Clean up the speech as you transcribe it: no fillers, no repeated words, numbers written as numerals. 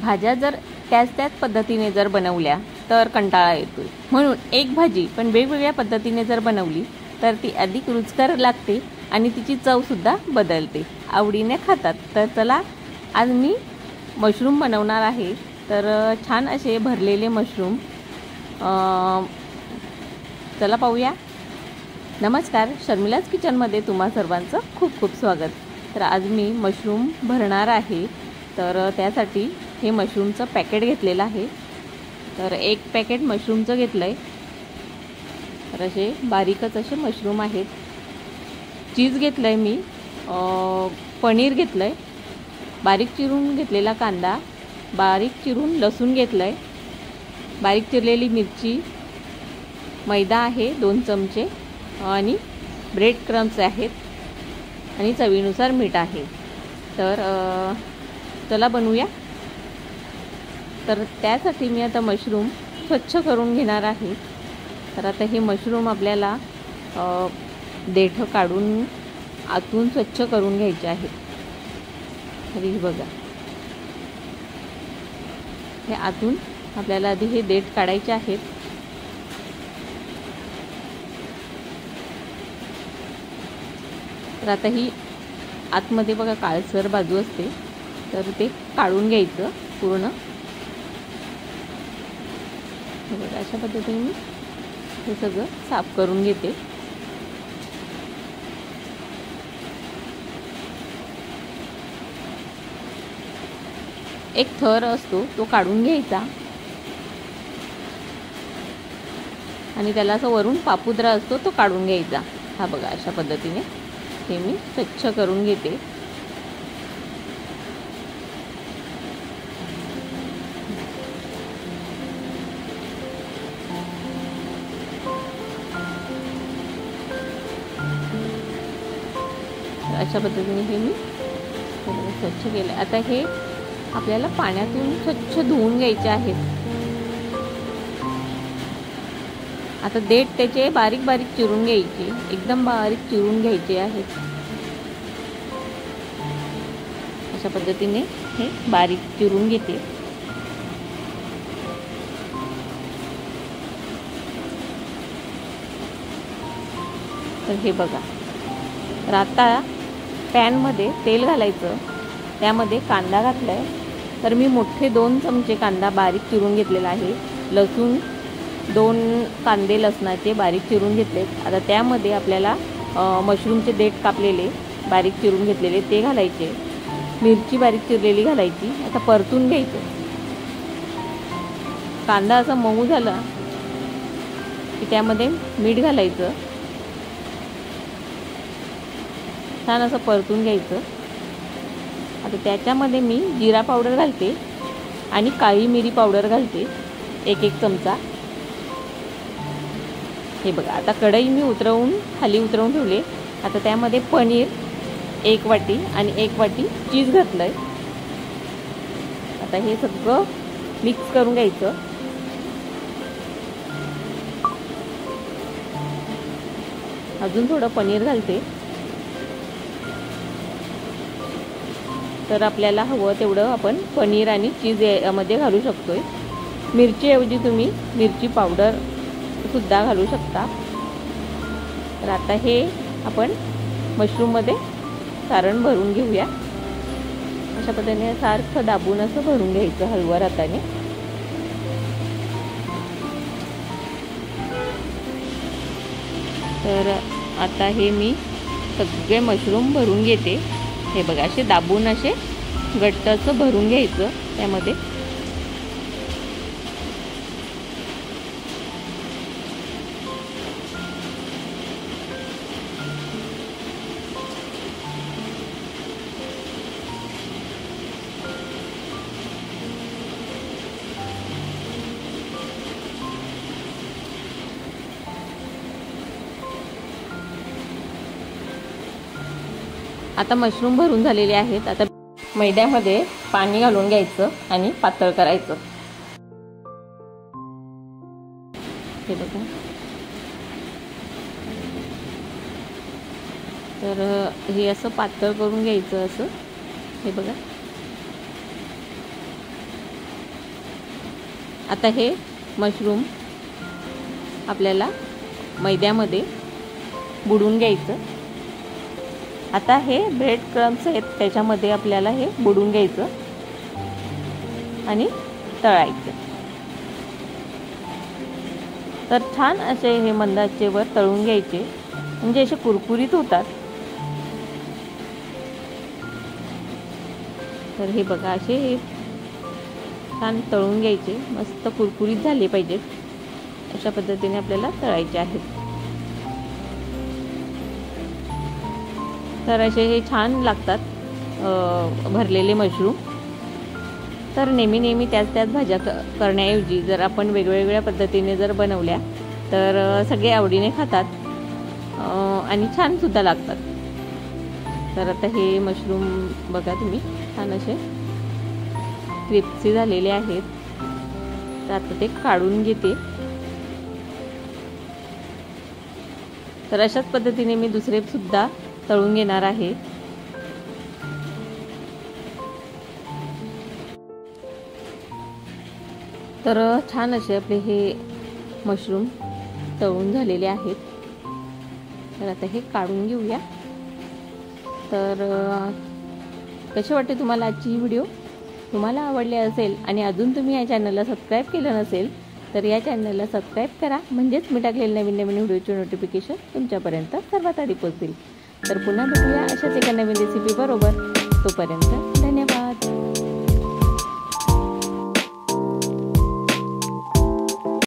भाज्या जर त्याच पद्धतीने जर बनवल्या तर कंटाळा येतो. म्हणून एक भाजी पण वेगवेगळ्या पद्धतीने जर बनवली तर ती अधिक रुचकर लागते आणि तिची चवसुद्धा बदलते, आवडीने खातात. तर चला, आज मी मशरूम बनवणार आहे. तर छान असे भरलेले मशरूम, चला पाहूया. नमस्कार, शर्मिलाज किचनमध्ये तुम्हा सर्वांचं खूप खूप स्वागत. तर आज मी मशरूम भरणार आहे. तर त्यासाठी हे मशरूमचं पॅकेट घेतलेलं आहे. तर एक पॅकेट मशरूमचं घेतलं आहे. तर असे बारीकच असे मशरूम आहेत. चीज घेतलं आहे मी, पनीर घेतलं आहे, बारीक चिरून घेतलेला कांदा, बारीक चिरून लसूण घेतलं आहे, बारीक चिरलेली मिरची, मैदा आहे 2 चमचे आणि ब्रेड क्रम्स आहेत आणि चवीनुसार मीठ आहे. तर चला बनवूया. तर त्यासाठी मी आता मशरूम स्वच्छ करून घेणार आहे. तर आता हे मशरूम आपल्याला देठ काढून आतून स्वच्छ करून घ्यायचे आहेत. तरी बघा, हे आतून आपल्याला आधी हे देठ काढायचे आहेत. तर आता ही आतमध्ये बघा काळसर बाजू असते, तर ते काढून घ्यायचं पूर्ण. बघा अशा पद्धतीने मी हे सगळं साफ करून घेते. एक थर असतो तो काढून घ्यायचा आणि त्याला असं वरून पापुद्रा असतो तो काढून घ्यायचा. हा बघा अशा पद्धतीने हे मी स्वच्छ करून घेते. अशा पद्धतीने हे मी स्वच्छ केलं. आता हे आपल्याला पाण्यातून स्वच्छ धुवून घ्यायचे आहेत. आता देठ त्याचे बारीक बारीक चिरून घ्यायचे, एकदम बारीक चिरून घ्यायचे आहेत. अशा पद्धतीने हे बारीक चिरून घेते. तर हे बघा, तर आता पॅनमध्ये तेल घालायचं, त्यामध्ये कांदा घातला आहे. तर मी मोठे 2 चमचे कांदा बारीक चिरून घेतलेला आहे. लसूण 2 कांदे लसणाचे बारीक चिरून घेतलेत. आता त्यामध्ये आपल्याला मशरूमचे देठ कापलेले बारीक चिरून घेतलेले ते घालायचे. मिरची बारीक चिरलेली घालायची. आता परतून घ्यायचं. कांदा असा मऊ झाला की त्यामध्ये मीठ घालायचं, छान असं परतून घ्यायचं. आता त्याच्यामध्ये मी जिरा पावडर घालते आणि काळी मिरी पावडर घालते 1 चमचा. हे बघा, आता कढई मी खाली उतरवून ठेवले. आता त्यामध्ये पनीर 1 वाटी आणि 1 वाटी चीज घातलं आहे. आता हे सगळं मिक्स करून घ्यायचं. अजून थोडं पनीर घालते. तर आपल्याला हवं तेवढं आपण पनीर आणि चीज यामध्ये घालू शकतोय. मिरचीऐवजी तुम्ही मिरची पावडर सुद्धा घालू शकता. तर आता हे आपण मशरूममध्ये सारण भरून घेऊया. अशा पद्धतीने सारखं दाबून असं भरून घ्यायचं हलव्या हाताने. तर आता हे मी सगळे मशरूम भरून घेते. हे बघा, असे दाबून असे घट्ट असं भरून घ्यायचं त्यामध्ये. आता मशरूम भरून झालेले आहेत. आता मैद्यामध्ये पाणी घालून घ्यायचं आणि पातळ करायचं. हे बघा, तर हे असं पातळ करून घ्यायचं असं. हे बघा, आता हे मशरूम आपल्याला मैद्यामध्ये बुडवून घ्यायचं। आता हे ब्रेड क्रम्स आहेत त्याच्यामध्ये आपल्याला हे बुडवून घ्यायचं आणि तळायचं। तर छान असे हे मंद आचेवर तळून घ्यायचे, म्हणजे असे कुरकुरीत होतात। तर हे बघा, असे हे छान तळून घ्यायचे, मस्त कुरकुरीत झाले पाहिजेत, अशा पद्धतीने आपल्याला तळायचे आहेत। तर असे हे छान लागतात भरलेले मशरूम। तर नेहमी त्याच भाज्या करण्याऐवजी जर आपण वेगवेगळ्या पद्धतीने जर बनवल्या तर सगळे आवडीने खातात आणि छान सुद्धा लागतात। तर आता हे मशरूम बघा तुम्ही, छान असे क्रिस्पी झालेले आहेत। तर आता ते काढून घेते। तर अशाच पद्धतीने मी दुसरे सुद्धा तळून घेणार आहे। तर छान असे आपले हे मशरूम तळून झालेले आहेत। तर आता हे काढून घेऊया। तर कसे वाटते तुम्हाला आजची ही व्हिडिओ? तुम्हाला आवडली असेल आणि अजून तुम्ही या चॅनलला सबस्क्राईब केलं नसेल तर या चॅनलला सबस्क्राईब करा, म्हणजेच मी टाकलेले नवीन व्हिडिओचे नोटिफिकेशन तुमच्यापर्यंत सर्वात आधी पोहोचतील। तर पुन्हा भेटूया अशाच एका नवीन रेसिपी बरोबर। तोपर्यंत धन्यवाद।